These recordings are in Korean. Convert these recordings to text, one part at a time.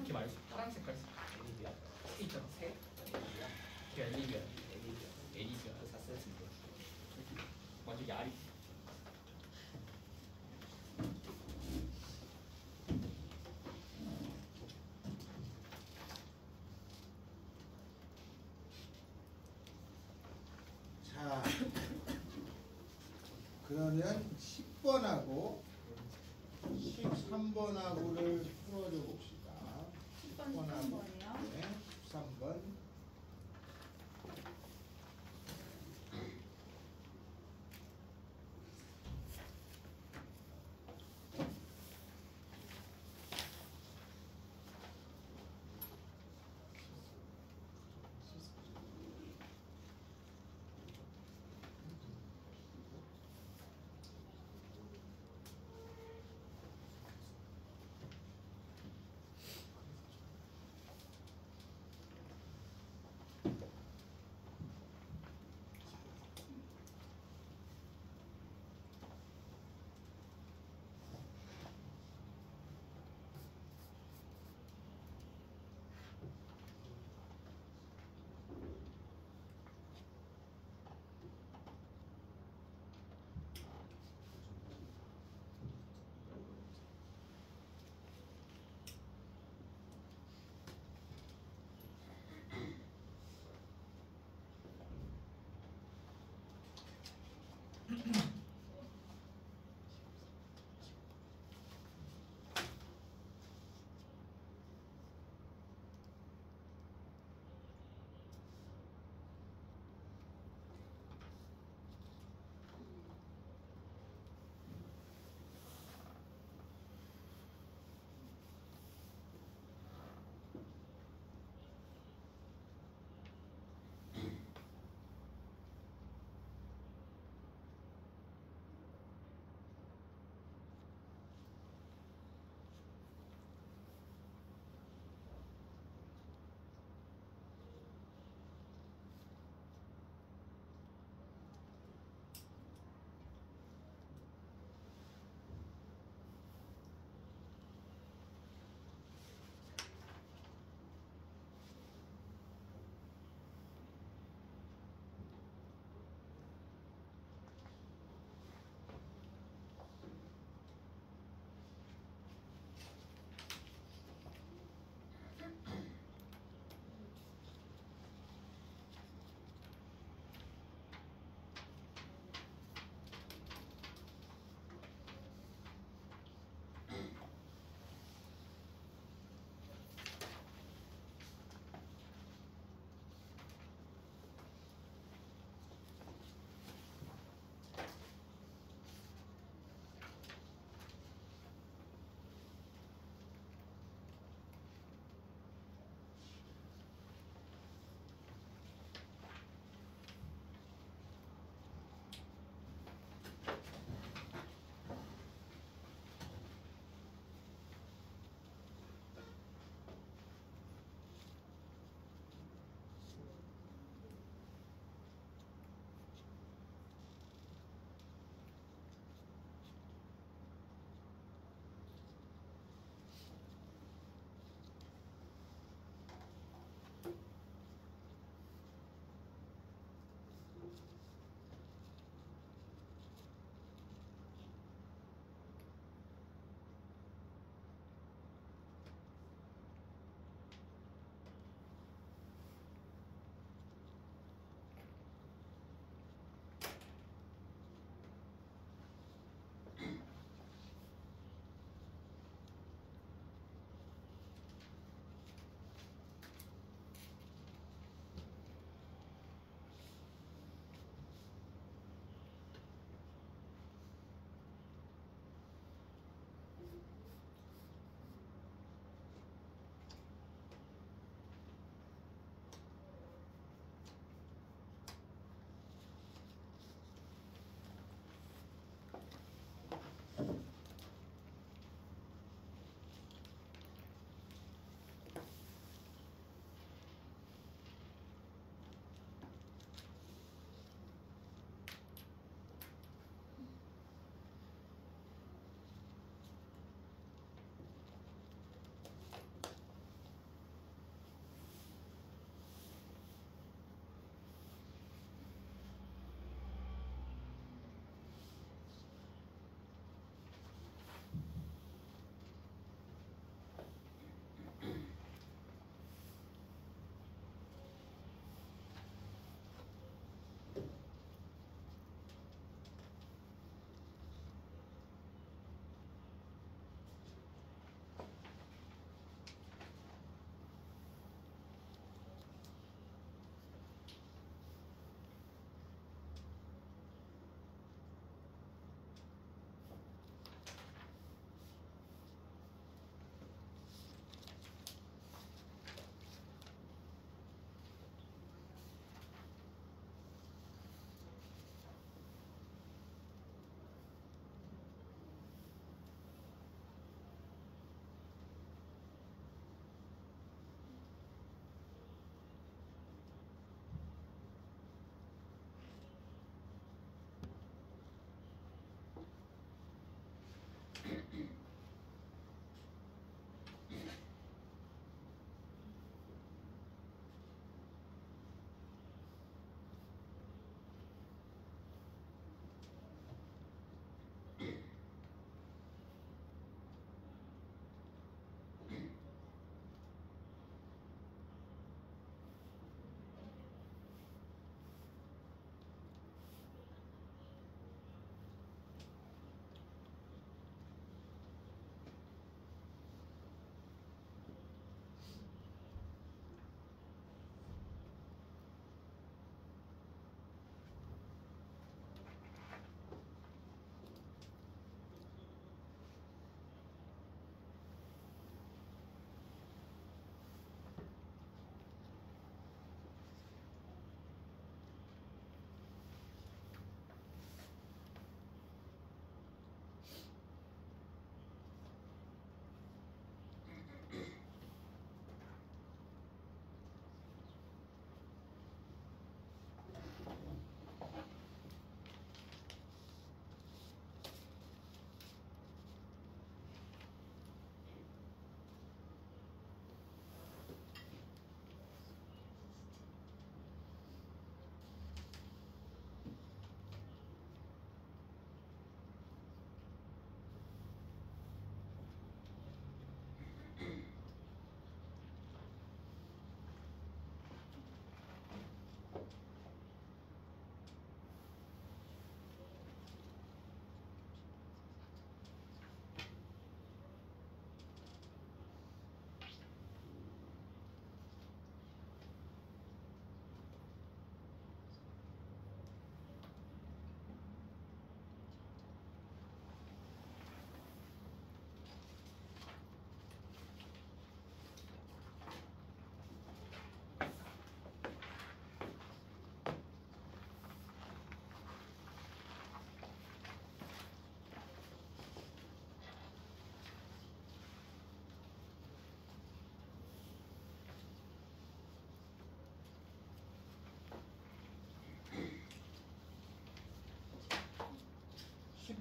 이렇게 말해줘. 파란 색깔 애니비야? 있잖아. 새. 애니비야? 그 엘리비아. 애니비야? 에리비아. 그 사세트인데. 완전 야리. 자, 그러면 10번하고 13번하고를 풀어줘 봅시다. 10번, 13번이요? 네, 13번.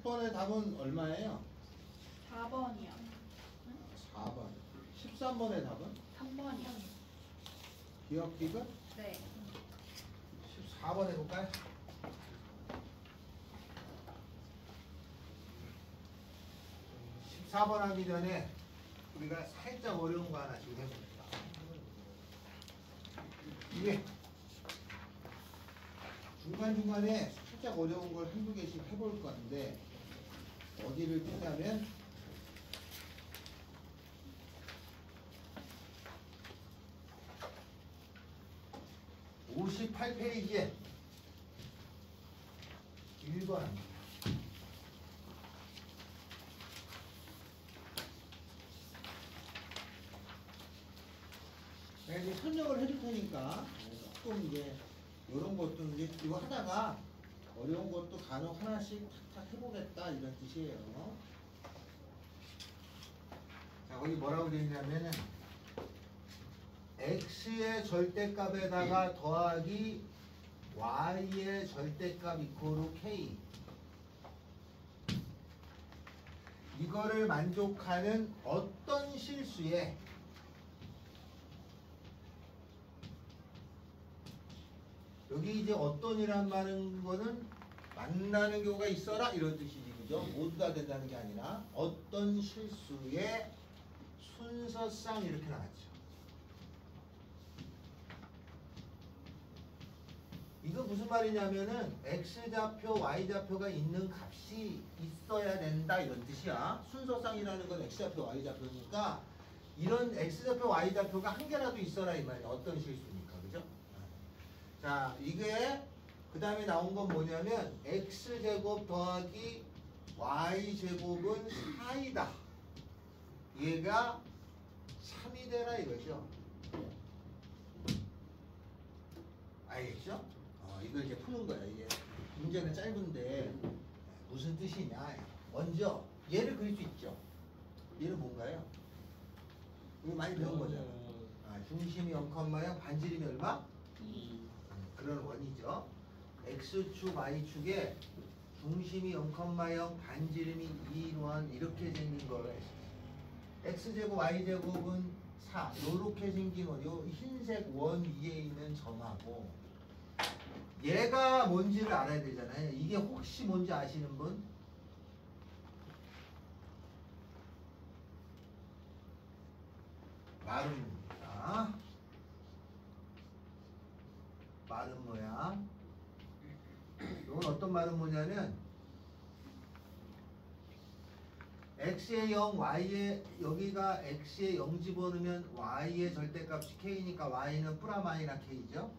10번의 답은 얼마예요? 4번이요. 4번. 13번의 답은? 3번이요. 기억 디귿? 네. 14번 해볼까요? (14번) 하기 전에 우리가 살짝 어려운 거 하나씩 해봅니다. 이게 중간중간에 살짝 어려운 걸 한두 개씩 해볼 건데 어디를 뜨냐면 58페이지에 1번 합니다. 내가 이제 설명을 해줄 테니까 조금 이제 이런 것도 이제 이거 하다가 어려운 것도 간혹 하나씩 탁탁 해보겠다 이런 뜻이에요. 자, 거기 뭐라고 되어 있냐면은 x의 절대값에다가 더하기 y의 절대값 이코르 k 이거를 만족하는 어떤 실수에 여기 이제 어떤이란 말은 거는 만나는 경우가 있어라 이런 뜻이지, 그죠? 모두 다 된다는 게 아니라 어떤 실수의 순서상 이렇게 나왔죠. 이거 무슨 말이냐면은 x좌표, y좌표가 있는 값이 있어야 된다 이런 뜻이야. 순서상이라는 건 x좌표, y좌표니까 이런 x좌표, y좌표가 한 개라도 있어라 이 말이야. 어떤 실수니까, 그죠? 자, 이게 그 다음에 나온 건 뭐냐면 x제곱 더하기 y제곱은 4이다. 얘가 3이 되라 이거죠. 알겠죠? 이걸 이제 푸는 거야. 이게 문제는 짧은데 무슨 뜻이냐. 먼저 얘를 그릴 수 있죠. 얘는 뭔가요? 이거 많이 배운 거잖아. 중심이 0,0 반지름이 얼마? 2. 그런 원이죠. x축, y축에 중심이 0,0 반지름이 2원 이렇게 생긴 거를 x제곱, y제곱은 4 요렇게 생긴 원, 요 흰색 원 위에 있는 점하고 얘가 뭔지를 알아야 되잖아요. 이게 혹시 뭔지 아시는 분? 마름입니다. 마름 뭐야? 이건 어떤 마름 뭐냐면 x에 0, y에 여기가 x에 0 집어넣으면 y의 절대값이 k니까 y는 프라마이나 k죠.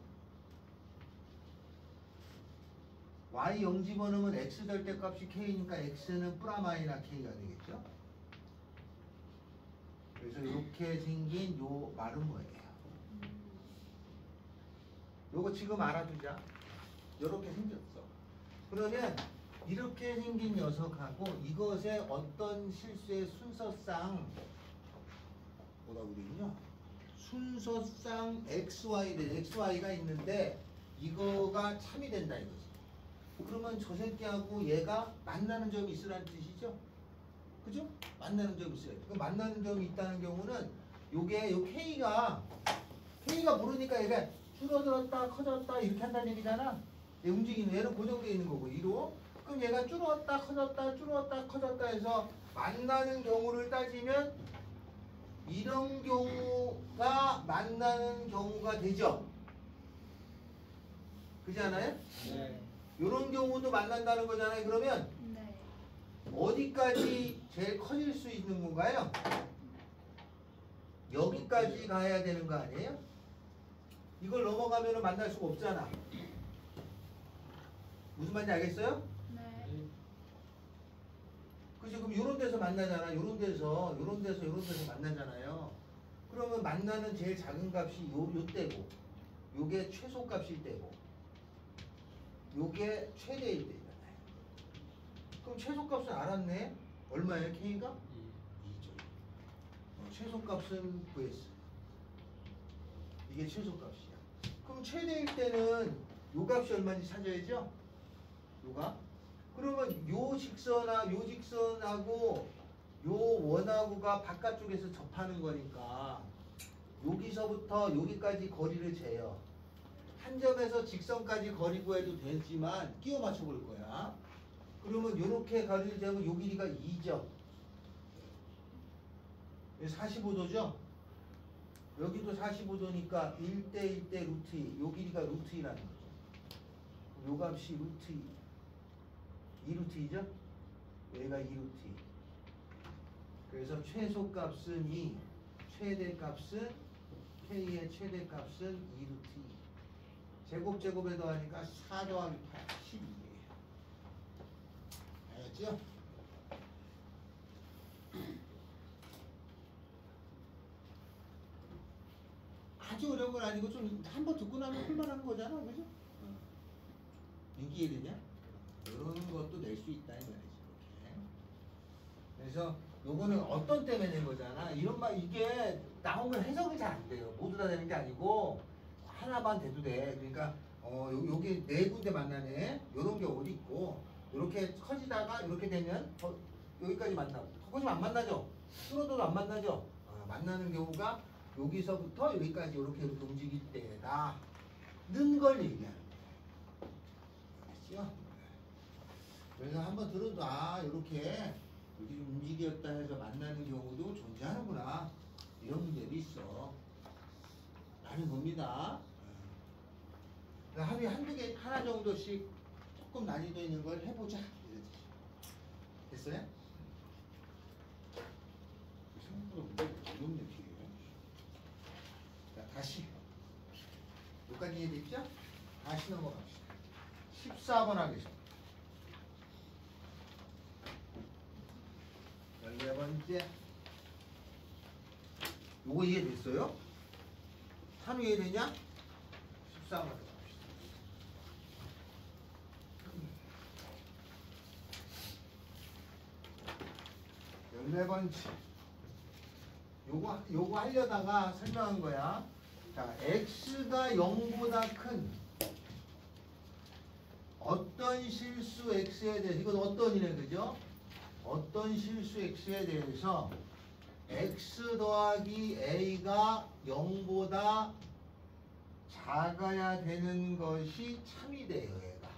y 0 집어넣으면 x 절대값이 k니까 x는 프라마이나 k가 되겠죠. 그래서 이렇게 생긴 요 말은 뭐예요? 요거 지금 알아두자. 요렇게 생겼어. 그러면 이렇게 생긴 녀석하고 이것의 어떤 실수의 순서상 뭐라고 그러냐? 순서상 xy가 있는데 이거가 참이 된다 이거지. 그러면 저 새끼하고 얘가 만나는 점이 있으라는 뜻이죠? 그죠? 만나는 점이 있어요. 그 만나는 점이 있다는 경우는 요게 요 K가 모르니까 얘가 줄어들었다 커졌다 이렇게 한다는 얘기잖아. 얘 움직이는 얘는 고정되어 있는 거고 2로. 그럼 얘가 줄었다 커졌다 해서 만나는 경우를 따지면 이런 경우가 만나는 경우가 되죠. 그렇지 않아요? 네. 이런 경우도 만난다는 거잖아요. 그러면 네. 어디까지 제일 커질 수 있는 건가요? 여기까지 가야 되는 거 아니에요? 이걸 넘어가면 만날 수가 없잖아. 무슨 말인지 알겠어요? 네. 그치? 그럼 요런 데서 만나잖아. 요런 데서 만나잖아요. 그러면 만나는 제일 작은 값이 요 때고 요게 최소값일 때고 요게 최대일 때잖아요. 그럼 최소값은 알았네. 얼마예요? K가? 2죠. 최소값은 구했어. 이게 최소값이야. 그럼 최대일 때는 요 값이 얼마인지 찾아야죠? 요가? 그러면 요 직선하고 요 원하고가 바깥쪽에서 접하는 거니까 여기서부터 여기까지 거리를 재요. 한 점에서 직선까지 거리 구해도 되지만 끼워 맞춰 볼 거야. 그러면 이렇게 거리를 재면 요 길이가 2죠. 45도죠? 여기도 45도니까 1대 1대 루트 2. 요 길이가 루트 2라는 거죠. 요 값이 루트 2. 2루트 2죠? 여기가 2루트 2. 그래서 최소값은 2, 최대값은 K의 최대값은 2루트 2. 제곱에 더하니까 4 더하기 8, 12예요. 알겠죠? 아주 어려운 건 아니고 좀 한 번 듣고 나면 할만한 거잖아, 그죠? 인기 이해되냐? 이런 것도 낼 수 있다 이 말이지. 이렇게. 그래서 요거는 어떤 때문에 낸 거잖아. 이런 말 이게 나오면 해석이 잘 안 돼요. 모두 다 되는 게 아니고 하나만 돼도 돼. 그러니까 요게 네 군데 만나네. 요런 경우도 있고 요렇게 커지다가 이렇게 되면 여기까지 만나고 거기서 안 만나죠. 끊어도 안 만나죠. 만나는 경우가 여기서부터 여기까지 이렇게 움직일 때다는 걸 얘기하는 거예요. 알겠죠? 그래서 한번 들어도 이렇게 여기 좀 움직였다 해서 만나는 경우도 존재하는구나. 이런 문제도 있어. 라는 겁니다. 하루에 한두 개, 하나 정도씩 조금 난이도 있는 걸 해보자. 이러지. 됐어요? 생각보다 문제가 어렵네, 뒤에. 자, 다시. 여기까지 이해됐죠? 다시 넘어갑시다. 14번 하겠습니다. 14번째. 요거 이해됐어요? 한우 이해되냐? 14번 갑시다. 14번째. 요거 하려다가 설명한 거야. 자, x가 0보다 큰 어떤 실수 x에 대해서, 이건 어떤이네, 그죠? 어떤 실수 x에 대해서 x 더하기 a가 0보다 작아야 되는 것이 참이 돼요, 얘가.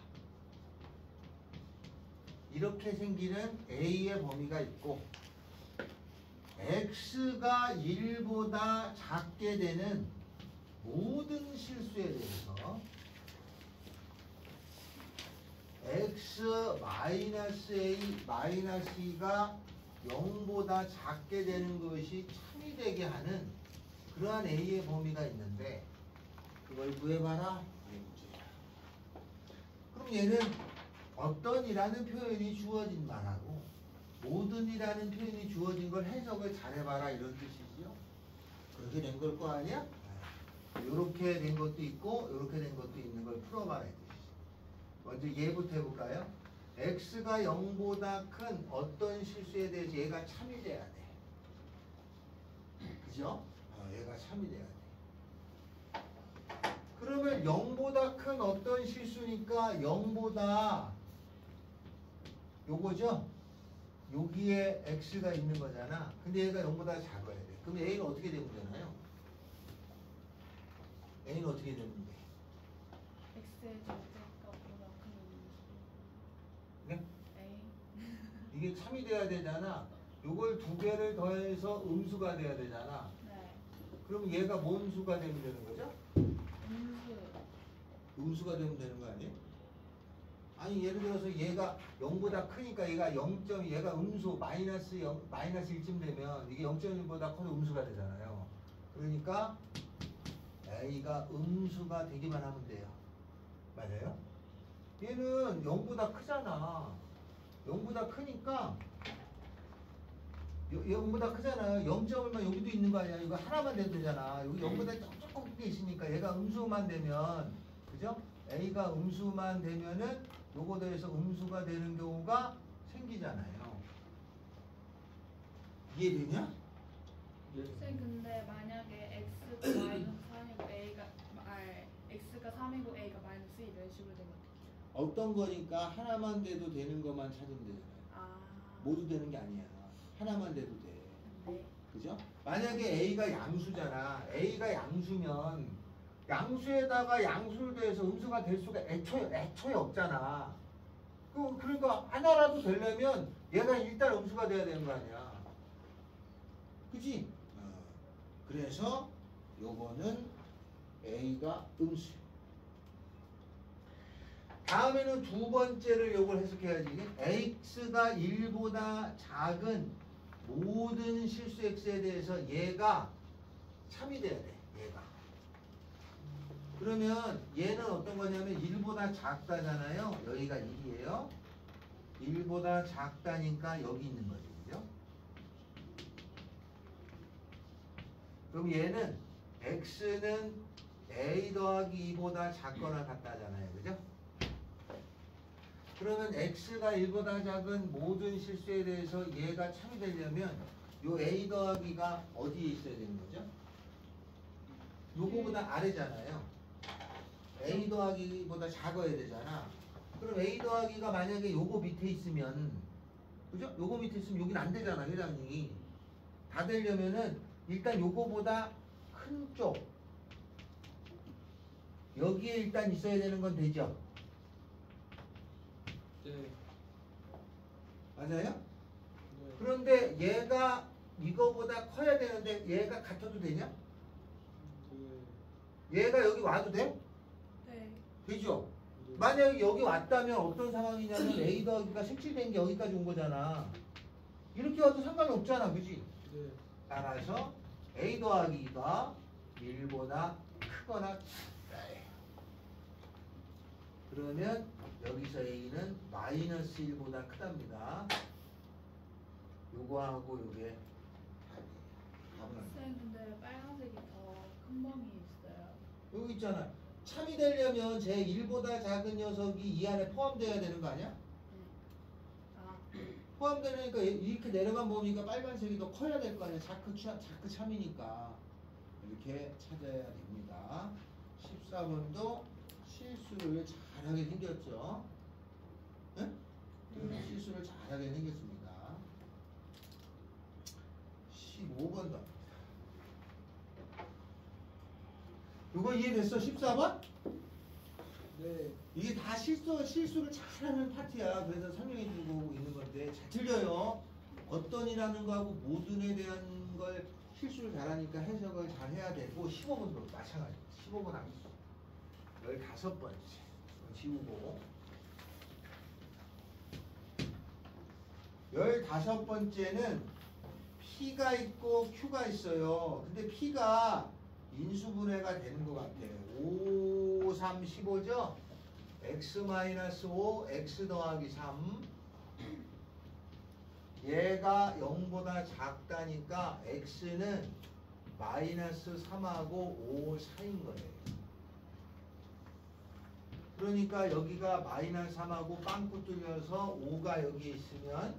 이렇게 생기는 a의 범위가 있고 x가 1보다 작게 되는 모든 실수에 대해서 x 마이너스 a 마이너스 2가 0보다 작게 되는 것이 참이 되게 하는 그러한 a의 범위가 있는데 그걸 구해봐라. 이게 문제야. 그럼 얘는 어떤이라는 표현이 주어진 말하고 모든이라는 표현이 주어진 걸 해석을 잘해봐라 이런 뜻이지요. 그렇게 된 걸 거 아니야? 이렇게 된 것도 있고 이렇게 된 것도 있는 걸 풀어봐라 이 뜻이지. 먼저 얘부터 해볼까요? x가 0보다 큰 어떤 실수에 대해서 얘가 참이 돼야 돼. 그죠? 얘가 참이 돼야 돼. 그러면 0보다 큰 어떤 실수니까 0보다 요거죠? 여기에 x가 있는 거잖아. 근데 얘가 0보다 작아야 돼. 그럼 a는 어떻게 되면 되나요? a는 어떻게 되면 돼? x의 절대값보다 큰 네? a. 이게 참이 돼야 되잖아. 요걸 두 개를 더해서 음수가 돼야 되잖아. 네. 그럼 얘가 뭔 수가 되면 되는 거죠? 음수. 음수가 되면 되는 거 아니에요? 아니 예를 들어서 얘가 0보다 크니까 얘가 0점 얘가 음수 마이너스 0 마이너스 1쯤 되면 이게 0.1보다 커도 음수가 되잖아요. 그러니까 a가 음수가 되기만 하면 돼요. 맞아요? 얘는 0보다 크잖아. 0보다 크니까 0보다 크잖아요. 0점을만 여기도 있는 거 아니야. 이거 하나만 돼도 되잖아. 여기 0보다 조금 크게 있으니까 얘가 음수만 되면 그죠? a가 음수만 되면은 요거 더해서 음수가 되는 경우가 생기잖아요. 이해되냐? 선생님 근데 만약에 x가 마이너스 3이고 x가 3이고 a가 마이너스 2 이런 식으로 되면 어떡해요? 어떤 거니까 하나만 돼도 되는 것만 찾으면 되잖아요. 아. 모두 되는 게 아니야. 하나만 돼도 돼. 네. 그죠? 만약에 A가 양수잖아. A가 양수면 양수에다가 양수를 더해서 음수가 될 수가 애초에 없잖아. 그러니까 하나라도 되려면 얘가 일단 음수가 돼야 되는 거 아니야. 그치? 그래서 요거는 A가 음수. 다음에는 두 번째를 요걸 해석해야지. X가 1보다 작은 모든 실수 X에 대해서 얘가 참이 돼야 돼. 얘가. 그러면 얘는 어떤 거냐면 1보다 작다잖아요. 여기가 1이에요. 1보다 작다니까 여기 있는 거죠. 그죠? 그럼 얘는 X는 A 더하기 2보다 작거나 같다잖아요. 그죠? 그러면 X가 1보다 작은 모든 실수에 대해서 얘가 참이 되려면 요 A 더하기가 어디에 있어야 되는 거죠? 요거보다 아래잖아요. A 더하기보다 작아야 되잖아. 그럼 A 더하기가 만약에 요거 밑에 있으면, 그죠? 요거 밑에 있으면 여긴 안 되잖아, 회장님이. 다 되려면은 일단 요거보다 큰 쪽 여기에 일단 있어야 되는 건 되죠? 네. 맞아요? 네. 그런데 얘가 이거보다 커야 되는데 얘가 같아도 되냐? 네. 얘가 여기 와도 돼? 네. 되죠? 네. 만약에 여기 왔다면 어떤 상황이냐면 A 더하기가 색칠된 게 여기까지 온 거잖아. 이렇게 와도 상관이 없잖아. 그지? 네. 따라서 A 더하기가 1보다 크거나 작다. 그러면 여기서 A는 마이너스 1보다 크답니다. 요거하고 요게 답이에요. 쌤 근데 빨간색이 더 큰 범위 있어요. 여기 있잖아. 참이 되려면 제 1보다 작은 녀석이 이 안에 포함되어야 되는 거 아니야? 네. 아. 포함되니까 이렇게 내려간 범위가 빨간색이 더 커야 될 거 아니야. 자크 참이니까 이렇게 찾아야 됩니다. 14번도 실수를 잘하게 생겼죠. 응? 네. 실수를 잘하게 생겼습니다. 15번도 이거 이해됐어? 14번? 네. 이게 다 실수를 잘하는 파트야. 그래서 설명해주고 있는 건데 잘 틀려요. 어떤이라는 거하고 모든에 대한 걸 실수를 잘하니까 해석을 잘 해야 되고 15번도 마찬가지. 15번 하기 15번째 지우고 15번째는 P가 있고 Q가 있어요. 근데 P가 인수분해가 되는 것 같아요. 5, 3, 15죠? x-5, x 더하기 3. 얘가 0보다 작다니까 x는 마이너스 3하고 5 사이인 거예요. 그러니까 여기가 마이너스 3하고 빵꾸 뚫려서 5가 여기에 있으면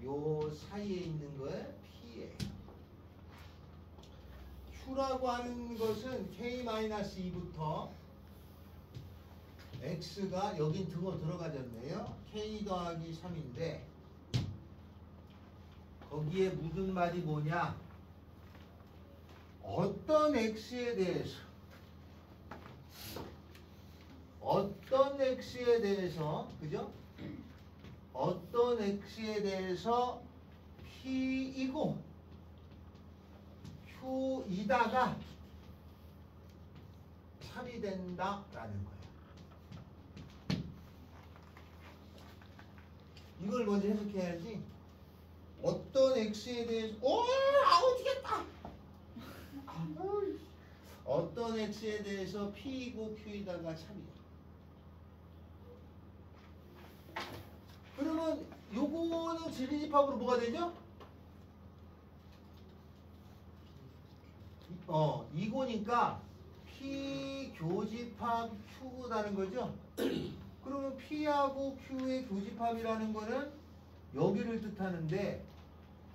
요 사이에 있는 거에 P예요. Q라고 하는 것은 K-2부터 X가 여긴 들어가졌네요. K 더하기 3인데 거기에 묻은 말이 뭐냐? 어떤 X에 대해서 그죠? 어떤 X에 대해서 P이고 Q이다가 참이 된다라는 거예요. 이걸 먼저 해석해야지. 어떤 X에 대해서 어떻겠다. 어떤 X에 대해서 P이고 Q이다가 참이야. 그러면 요거는 진리집합으로 뭐가 되죠? 이거니까 P 교집합 Q라는 거죠. 그러면 P하고 Q의 교집합이라는 거는 여기를 뜻하는데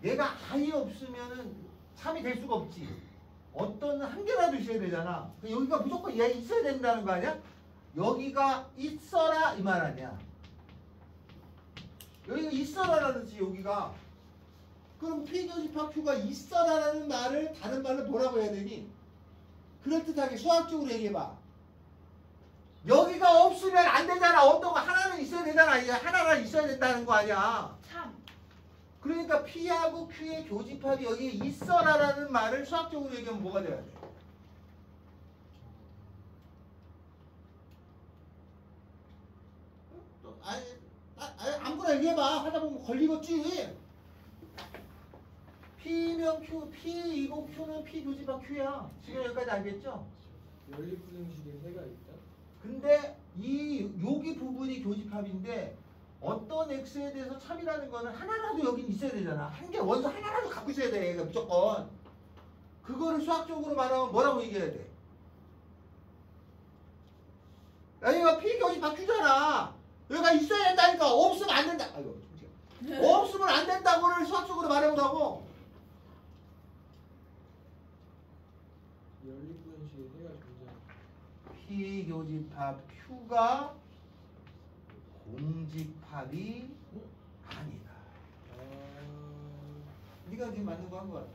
얘가 아예 없으면은 참이 될 수가 없지. 어떤 한 개라도 있어야 되잖아. 여기가 무조건 얘 있어야 된다는 거 아니야? 여기가 있어라 이 말 아니야. 여기가 있어라라는 뜻이 여기가. 그럼 P교집합 Q가 있어라라는 말을 다른 말로 뭐라고 해야 되니? 그럴듯하게 수학적으로 얘기해봐. 여기가 없으면 안 되잖아. 어떤 거 하나는 있어야 되잖아. 이게 하나가 있어야 된다는 거 아니야. 참. 그러니까 P하고 Q의 교집합이 여기에 있어라라는 말을 수학적으로 얘기하면 뭐가 돼야 돼? 아무거나 얘기해봐. 하다 보면 걸리겠지. P면 Q, P이고 Q는 P 교집합 Q야. 지금 여기까지 알겠죠? 연립부등식에 해가 있다. 근데 여기 부분이 교집합인데 어떤 x에 대해서 참이라는 거는 하나라도 여긴 있어야 되잖아. 한 개 원소 하나라도 갖고 있어야 돼. 그러니까 무조건. 그거를 수학적으로 말하면 뭐라고 얘기해야 돼? 여기가 P 교집합 Q잖아. 여기가 있어야 된다니까. 없으면 안 된다. 아이고, 없으면 안 된다고를 수학적으로 말해보라고. 연립부등식에 해가 존재한다. P 교집합 Q가 공집합이 아니다. 네가 지금 맞는 거 한 거 같아.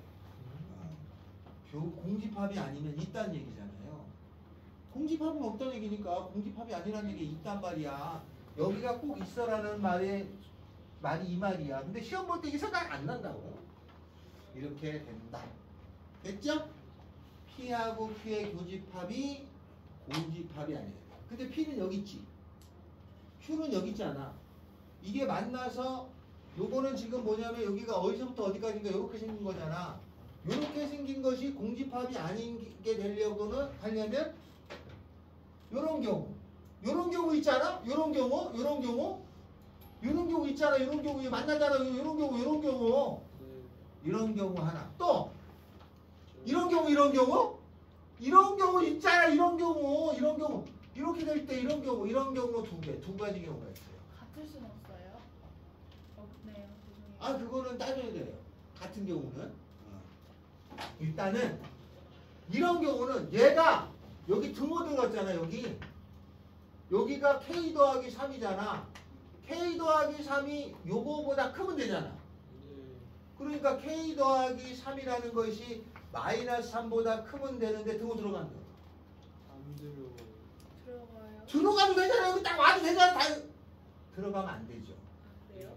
공집합이 아니면 있다는 얘기잖아요. 공집합은 없다는 얘기니까 공집합이 아니라는 얘기 있단 말이야. 여기가 꼭 있어라는 말이 이 말이야. 근데 시험 볼 때 이게 생각 안 난다고. 이렇게 된다. 됐죠? P하고 Q의 교집합이 공집합이 아니다. 근데 P는 여기 있지. Q는 여기 있잖아. 이게 만나서 요거는 지금 뭐냐면 여기가 어디서부터 어디까지인가 이렇게 생긴 거잖아. 이렇게 생긴 것이 공집합이 아니게 되려고는 하려면 요런 경우 있잖아. 요런 경우 있잖아. 요런 경우 만나잖아. 요런 경우 이런 경우 하나. 또 이런 경우 있잖아. 이런 경우 이렇게 될 때 이런 경우 두 가지 경우가 있어요. 같을 순 없어요. 없네요. 죄송해요. 아 그거는 따져야 돼요. 같은 경우는 일단은 이런 경우는 얘가 여기 등호 들어갔잖아. 여기가 K 더하기 3이잖아. K 더하기 3이 요거보다 크면 되잖아. 그러니까 K 더하기 3이라는 것이 마이너스 3보다 크면 되는데 등호 들어간다. 안 들어가요. 들어가요. 들어가도 되잖아. 여기 딱 와도 되잖아. 들어가면 안 되죠. 그래요?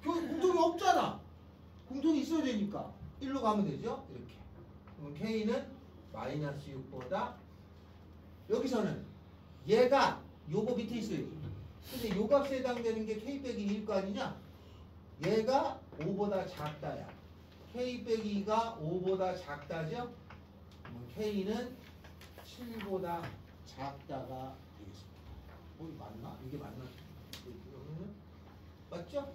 공통이 없잖아. 공통이 있어야 되니까 1로 가면 되죠. 이렇게. 그럼 K는 마이너스 6보다 여기서는 얘가 요거 밑에 있어야지. 근데 요 값에 해당되는 게 K 빼기 2일 거 아니냐? 얘가 5보다 작다야. K 빼기 2가 5보다 작다죠? 그럼 K는 7보다 작다가 되겠습니다. 이게 맞나? 이게 맞나? 맞죠?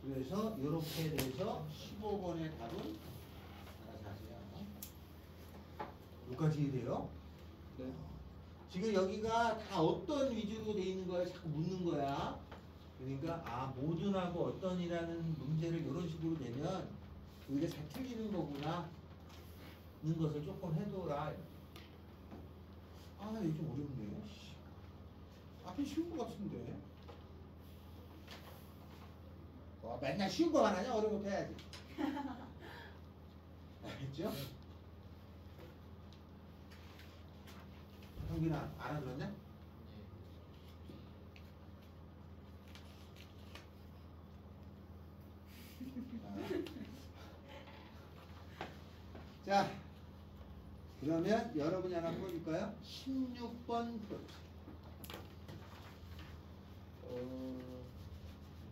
그래서 이렇게 돼서 15번의 답은 자세히 여기까지 이해돼요? 네. 지금 여기가 다 어떤 위주로 돼 있는 거야? 자꾸 묻는 거야. 그러니까 모든하고 어떤이라는 문제를 이런 식으로 내면 이게 잘 틀리는 거구나 는 것을 조금 해둬라. 이게 좀 어렵네. 앞에 쉬운 거 같은데. 맨날 쉬운 거만 하냐? 어려운 것도 해야지. 알겠죠? 형빈아 알아들었냐? 자, 그러면 여러분이 하나 풀어줄까요? 16번 풀어주세요.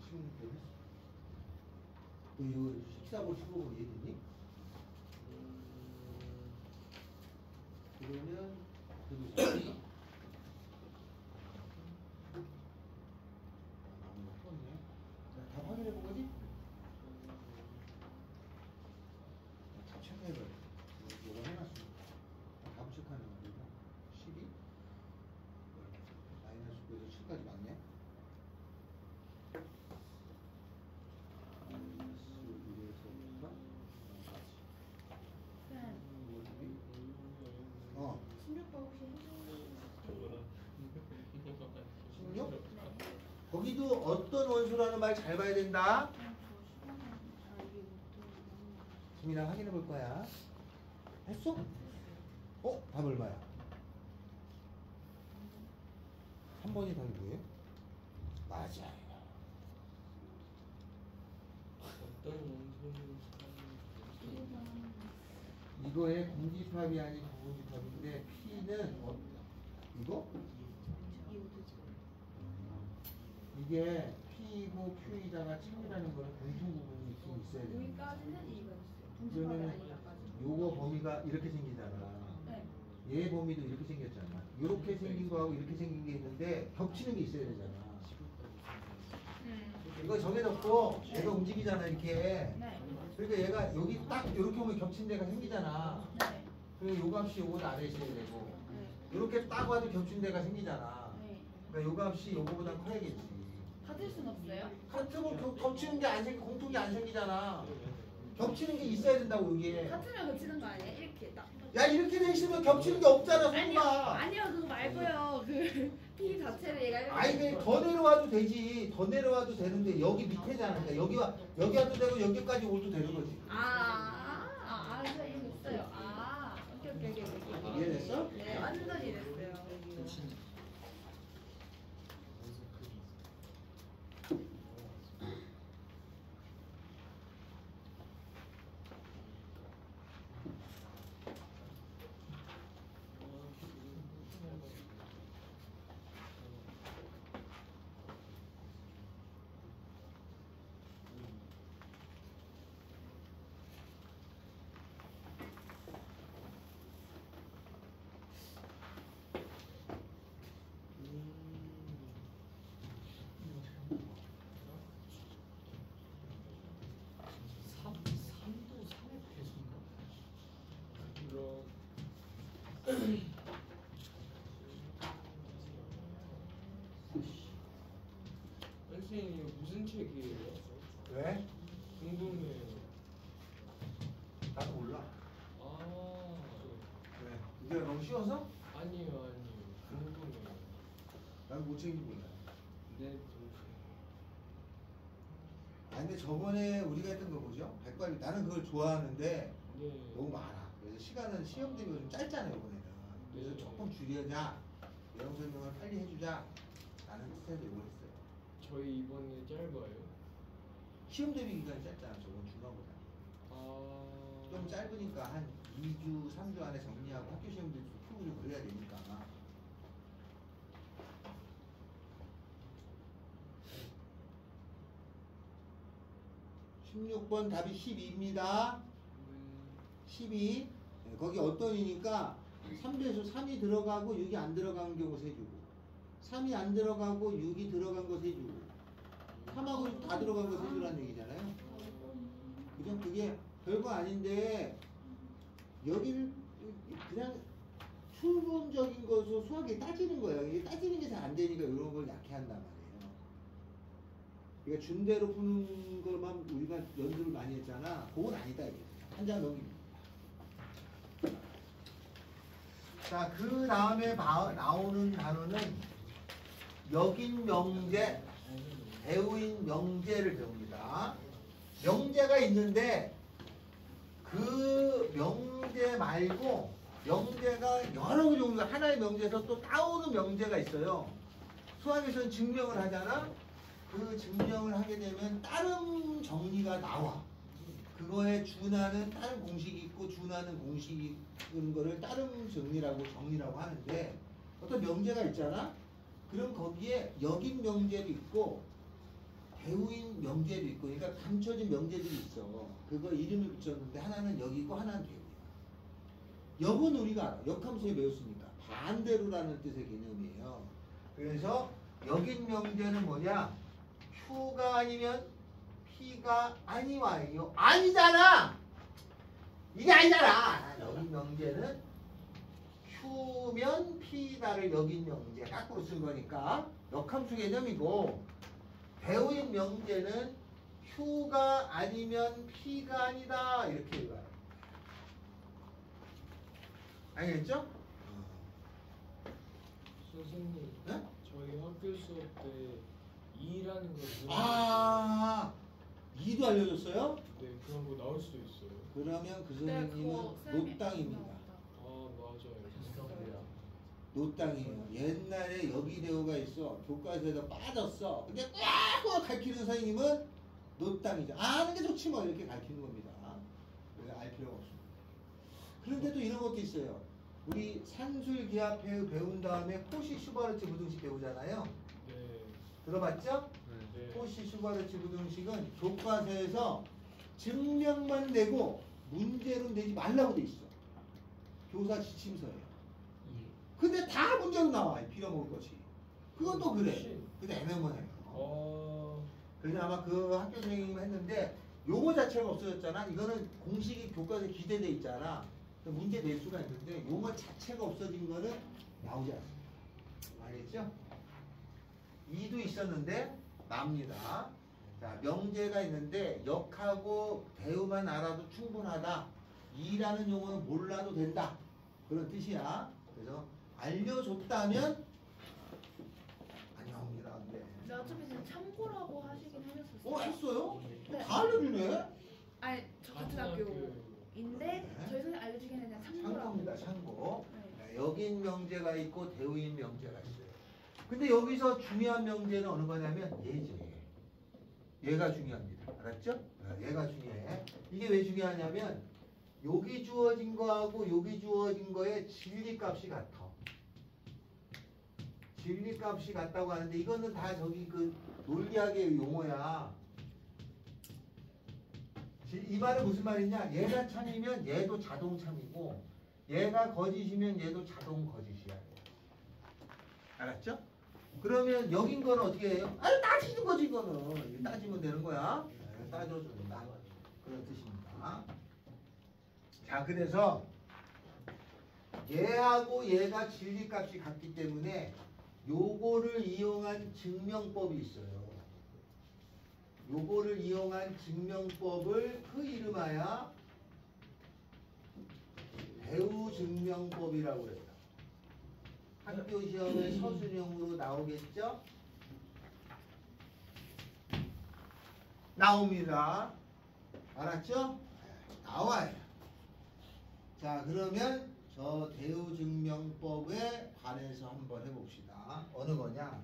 16번 했어. 이거 식사고 15번 이해되니? 그러면 그래도 잘했어. 나무가 떴네. 자, 답 확인해 본 거지? 답 체크해봐요. 이거 해놨어. 답 체크하는 거니까 12 마이너스 9에서 7까지 맞네. 마이너스 1에서부터 4까지. 네. 16번 혹시 16? 거기도 어떤 원소라는 말 잘 봐야 된다. 지민아 확인해 볼 거야. 했어? 답 얼마야? 3번이 답이 뭐예요? 맞아. 어떤 원소는 이거의 공집합이 아닌 부분집합인데 P는 이거? 이게 P이고 Q이잖아. Q라는 거는 공통 부분이 있긴 있어야 돼. 여기까지는 이해가 됐어요. 그러면은 아니라까지. 요거 범위가 이렇게 생기잖아. 네. 얘 범위도 이렇게 생겼잖아. 이렇게 생긴 거하고 이렇게 생긴 게 있는데 겹치는 게 있어야 되잖아. 이거 정해졌고 얘가 움직이잖아 이렇게. 네. 그러니까 얘가 여기 딱 이렇게 오면 겹친 데가 생기잖아. 네. 그리고 요 값이 요거 아래 있어야 되고 네. 이렇게 딱 와도 겹친 데가 생기잖아. 네. 그러니까 요 값이 요거보다 커야겠지. 같을 순 없어요? 같으면 겹치는 게 안 생기, 공통이 안 생기잖아. 겹치는 게 있어야 된다고 이게. 같으면 겹치는 거 아니에요? 이렇게 딱. 야 이렇게 돼 있으면 겹치는 게 없잖아 아니요, 소금아. 아니요 그거 말고요. 그 P 자체를 얘가 이렇게. 아니 그더 내려와도 되지. 더 내려와도 되는데 여기 밑에잖아. 그러니까 여기 와도 되고 여기까지 오도 되는 거지. 저 이해했어요. 오케이. 이해됐어? 네, 완전 이해됐어요. 선생님 이거 무슨 책이에요? 왜? 궁금해요. 나도 몰라. 아, 왜? 이게 너무 쉬워서? 아니요. 궁금해요. 나도 못 챙긴 몰라. 네, 근데 저번에 우리가 했던 거 보죠? 백발비. 나는 그걸 좋아하는데 네. 너무 많아. 그래서 시간은 시험 대비가 좀 짧잖아요 이번에는. 그래서 네. 조금 줄여자. 내용 설명을 빨리 해주자. 라는 뜻에서 이걸 했어요. 저희 이번에 짧아요. 시험 대비 기간이 짧잖아. 저번 중간보다. 좀 짧으니까 한 2주, 3주 안에 정리하고 학교 시험도 풀고 좀 그래야 되니까. 16번 답이 12입니다. 12. 거기 어떤 이니까 3배수 3이 들어가고 6이 안 들어간 경우 세주고 3이 안 들어가고 6이 들어간 거 세주고 3하고 6 다 들어간 거 세주라는 얘기잖아요. 그죠? 그게 별거 아닌데 여기를 그냥 추론적인 것으로 수학에 따지는 거예요. 이게 따지는 게 잘 안 되니까 이런 걸 약해한단 말이에요. 그러니까 준대로 푸는 것만 우리가 연습을 많이 했잖아. 그건 아니다 이게. 한 장 넘깁니다. 자, 그 다음에 나오는 단어는 역인 명제, 배우인 명제를 배웁니다. 명제가 있는데 그 명제 말고 명제가 여러 종류가 하나의 명제에서 또 따오는 명제가 있어요. 수학에서는 증명을 하잖아. 그 증명을 하게 되면 다른 정리가 나와. 그거에 준하는 다른 공식이 있고 준하는 공식이 있는 거를 다른 정리라고 하는데 어떤 명제가 있잖아. 그럼 거기에 역인 명제도 있고 배우인 명제도 있고 그러니까 감춰진 명제들이 있어. 그거 이름을 붙였는데 하나는 역이고 하나는 배우야. 역은 우리가 알아. 역함수에 배웠으니까 반대로라는 뜻의 개념이에요. 그래서 역인 명제는 뭐냐? Q가 아니면 P가 아니와요. 아니잖아. 이게 아니잖아. 역인 명제는 Q면 P다를 역인 명제 거꾸로 쓴 거니까 역함수 개념이고 배우인 명제는 Q가 아니면 P가 아니다 이렇게 읽어요. 알겠죠? 선생님, 네? 저희 학교 수업 때 2라는 걸 아, 2도 알려줬어요? 네, 그런 거 나올 수도 있어요. 그러면 그 네, 선생님은 그거 쌤이 노땅입니다. 아, 맞아요. 노땅이에요. 옛날에 여기 대우가 있어. 교과서에서 빠졌어. 근데 꽉 가르치는 선생님은 노땅이죠. 아는 게 좋지 뭐 이렇게 가르치는 겁니다. 그래서 알 필요가 없습니다. 그런데도 이런 것도 있어요. 우리 산술기하 배운 다음에 호시 슈바르츠 부등식 배우잖아요. 네. 들어봤죠? 네. 호시 슈바르츠 부등식은 교과서에서 증명만 내고 문제로 내지 말라고 돼 있어. 교사 지침서예요. 근데 다 문제로 나와. 빌어먹을 것이. 그것도 그래. 근데 애매모호해요. 그래서 아마 그 학교 선생님이 했는데 요거 자체가 없어졌잖아. 이거는 공식이 교과서에 기재돼 있잖아. 문제 낼 수가 있는데 용어 자체가 없어진 거는 나오지 않습니다. 알겠죠? 2도 있었는데 납니다. 자, 명제가 있는데 역하고 대우만 알아도 충분하다. 2라는 용어는 몰라도 된다. 그런 뜻이야. 그래서 알려줬다면 안 나옵니다. 네. 근데 어차피 지금 참고라고 하시긴 하셨었어요. 했어요? 네. 다 알려주네? 아니 저 같은 학교인데 네. 저희 선생님 알려주기는 그냥 참고라고. 참고입니다. 참고. 네. 네, 여긴 명제가 있고 대우인 명제가 있어요. 근데 여기서 중요한 명제는 어느 거냐면 얘지. 얘가 중요합니다. 알았죠? 네, 얘가 중요해. 이게 왜 중요하냐면 여기 주어진 거하고 여기 주어진 거의 진리값이 같아. 진리값이 같다고 하는데 이거는 다 저기 그 논리학의 용어야. 이 말은 무슨 말이냐? 얘가 참이면 얘도 자동 참이고 얘가 거짓이면 얘도 자동 거짓이야. 알았죠? 그러면 여긴 거는 어떻게 해요? 아니 따지는 거지 이거는. 따지면 되는 거야. 네, 따져준다. 그런 뜻입니다. 자, 그래서 얘하고 얘가 진리값이 같기 때문에 요거를 이용한 증명법이 있어요. 요거를 이용한 증명법을 그 이름하여 배우 증명법이라고 해요. 학교 시험에 서술형으로 나오겠죠? 나옵니다. 알았죠? 나와요. 자, 그러면 저 대우증명법에 관해서 한번 해봅시다. 어느 거냐?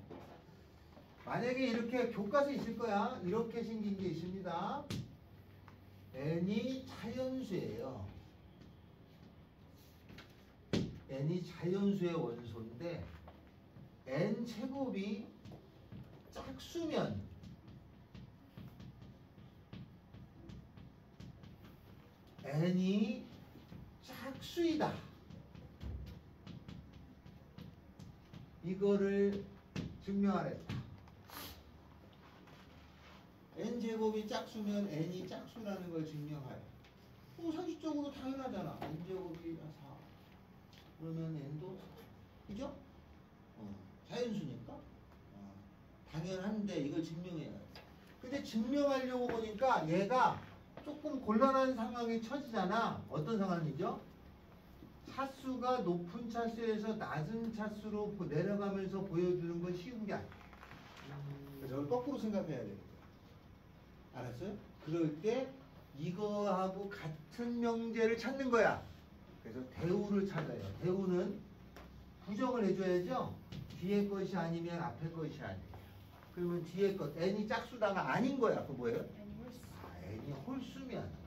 만약에 이렇게 교과서 있을 거야. 이렇게 생긴 게 있습니다. n이 자연수예요. n이 자연수의 원소인데 n 제곱이 짝수면 n이 짝수이다. 이거를 증명하랬다. n제곱이 짝수면 n이 짝수라는 걸 증명하래. 상식적으로 당연하잖아. n제곱이 4. 그러면 n도 4. 그죠? 자연수니까. 당연한데 이걸 증명해야 돼. 근데 증명하려고 보니까 얘가 조금 곤란한 상황에 처지잖아. 어떤 상황이죠? 차수가 높은 차수에서 낮은 차수로 내려가면서 보여주는 건 쉬운 게 아니야. 그래서 이걸 거꾸로 생각해야 되겠다. 알았어요? 그럴 때 이거하고 같은 명제를 찾는 거야. 그래서 대우를 찾아요. 대우는 부정을 해줘야죠. 뒤에 것이 아니면 앞에 것이 아니에요. 그러면 뒤에 것 n이 짝수다가 아닌 거야. 그거 뭐예요? n이 홀수. n이 홀수면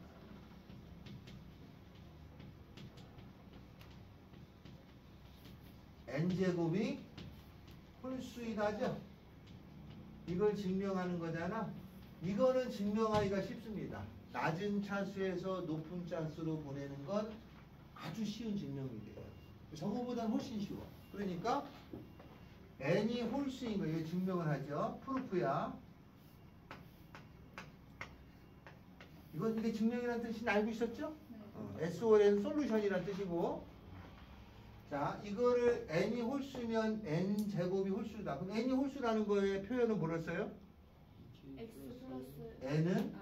n제곱이 홀수이다죠? 이걸 증명하는 거잖아. 이거는 증명하기가 쉽습니다. 낮은 차수에서 높은 차수로 보내는 건 아주 쉬운 증명이 돼요. 저거보다는 훨씬 쉬워. 그러니까 n이 홀수인 거 이거 증명을 하죠. 프루프야. 이게 증명이라는 뜻이 알고 있었죠? 네. SOL은 솔루션이라는 뜻이고, 자, 이거를 n이 홀수면 n 제곱이 홀수다. 그럼 n이 홀수라는 거의 표현은 뭐를 써요? x 플러스 n은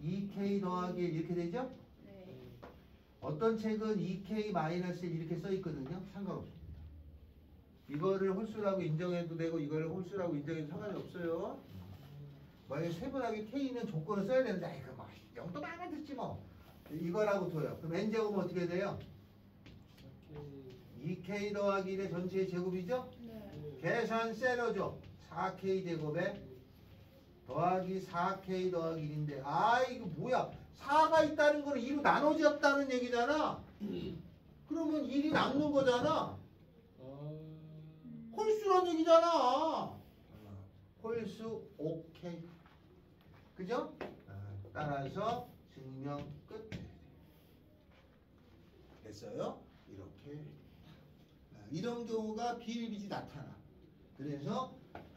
n 2k 더하기 1 이렇게 되죠? 네. 어떤 책은 2k 마이너스 1 이렇게 써 있거든요. 상관없습니다. 이거를 홀수라고 인정해도 되고 이거를 홀수라고 인정해도 상관이 없어요. 만약에 세분하게 K는 조건을 써야 되는데 아이 그뭐 영도 많아 듣지 뭐. 이거라고 둬요. 그럼 N제곱은 어떻게 돼요? 2K 더하기 1의 전체의 제곱이죠? 네. 계산 세로죠. 4K 제곱에 더하기 4K 더하기 1인데 아 이거 뭐야 4가 있다는 거는 2로 나눠졌다는 얘기잖아. 그러면 1이 남는 거잖아. 홀수란 얘기잖아. 홀수 오케이. 그죠? 따라서 증명 끝. 됐어요? 이렇게. 이런 경우가 비일비재 나타나. 그래서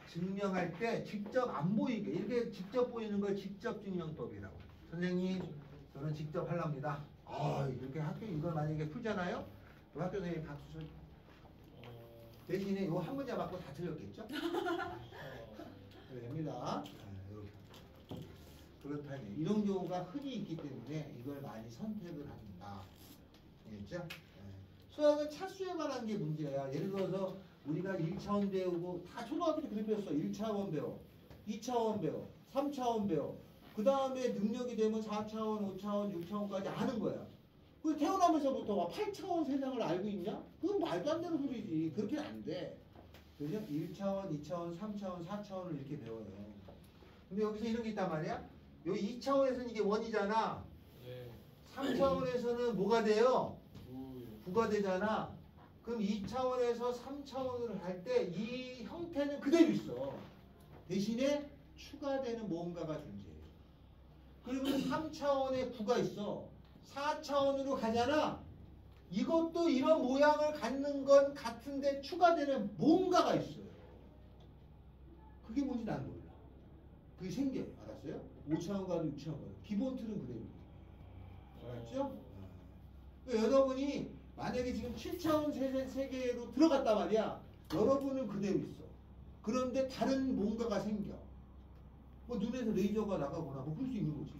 증명할 때 직접 안 보이게 이렇게 직접 보이는 걸 직접 증명법이라고. 선생님 저는 직접 하랍니다. 이렇게 학교 이걸 만약에 풀잖아요. 그럼 학교 선생님 박수 쳐. 대신에 이거 한 문제 맞고 다 틀렸겠죠? 됩니다. 이렇게. 그렇다면 이런 경우가 흔히 있기 때문에 이걸 많이 선택을 합니다. 알겠죠? 수학은 차수에 관한 게 문제야. 예를 들어서 우리가 1차원 배우고 다 초등학교 때 그렇게 배웠어. 1차원 배워, 2차원 배워, 3차원 배워. 그 다음에 능력이 되면 4차원, 5차원, 6차원까지 아는 거야. 그 태어나면서부터 막 8차원 세상을 알고 있냐? 그건 말도 안 되는 소리지. 그렇게는 안 돼. 그죠? 1차원, 2차원, 3차원, 4차원을 이렇게 배워요. 근데 여기서 이런 게 있단 말이야. 요 2차원에서는 이게 원이잖아. 네. 3차원에서는 뭐가 돼요? 9. 9가 되잖아. 그럼 2차원에서 3차원으로 할 때 이 형태는 그대로 있어. 대신에 추가되는 뭔가가 존재해요. 그리고 3차원에 9가 있어. 4차원으로 가잖아. 이것도 이런 모양을 갖는 건 같은데 추가되는 뭔가가 있어요. 그게 뭔지 난 몰라. 그게 생겨요. 알았어요? 5차원 가도 6차원 가도. 기본 틀은 그대로. 알았죠? 그러니까 여러분이 만약에 지금 7차원 세계로 들어갔단 말이야. 여러분은 그대로 있어. 그런데 다른 뭔가가 생겨. 뭐 눈에서 레이저가 나가거나 뭐 그럴 수 있는 거지.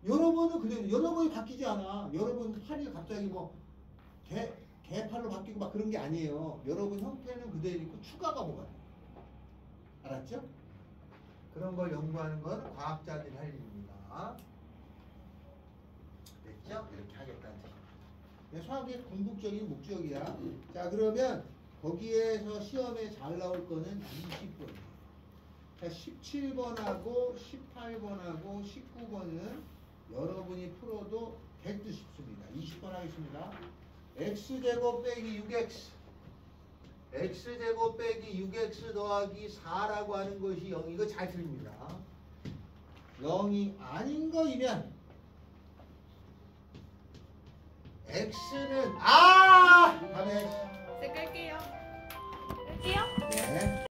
여러분은 그대로. 여러분이 바뀌지 않아. 여러분 팔이 갑자기 뭐 개팔로 바뀌고 막 그런 게 아니에요. 여러분 형태는 그대로 있고 추가가 뭐가 돼. 알았죠? 그런 걸 연구하는 건 과학자들이 할 일입니다. 됐죠? 이렇게 하겠다는 뜻입니다. 수학의 궁극적인 목적이야. 자, 그러면 거기에서 시험에 잘 나올 거는 20번. 자, 17번하고 18번하고 19번은 여러분이 풀어도 될 듯 싶습니다. 20번 하겠습니다. x제곱 빼기 6x x제곱 빼기 6x 더하기 4라고 하는 것이 0. 이거 잘 틀립니다. 0이 아닌 거이면 x는 답에 네, 끌게요. 끌게요. 네.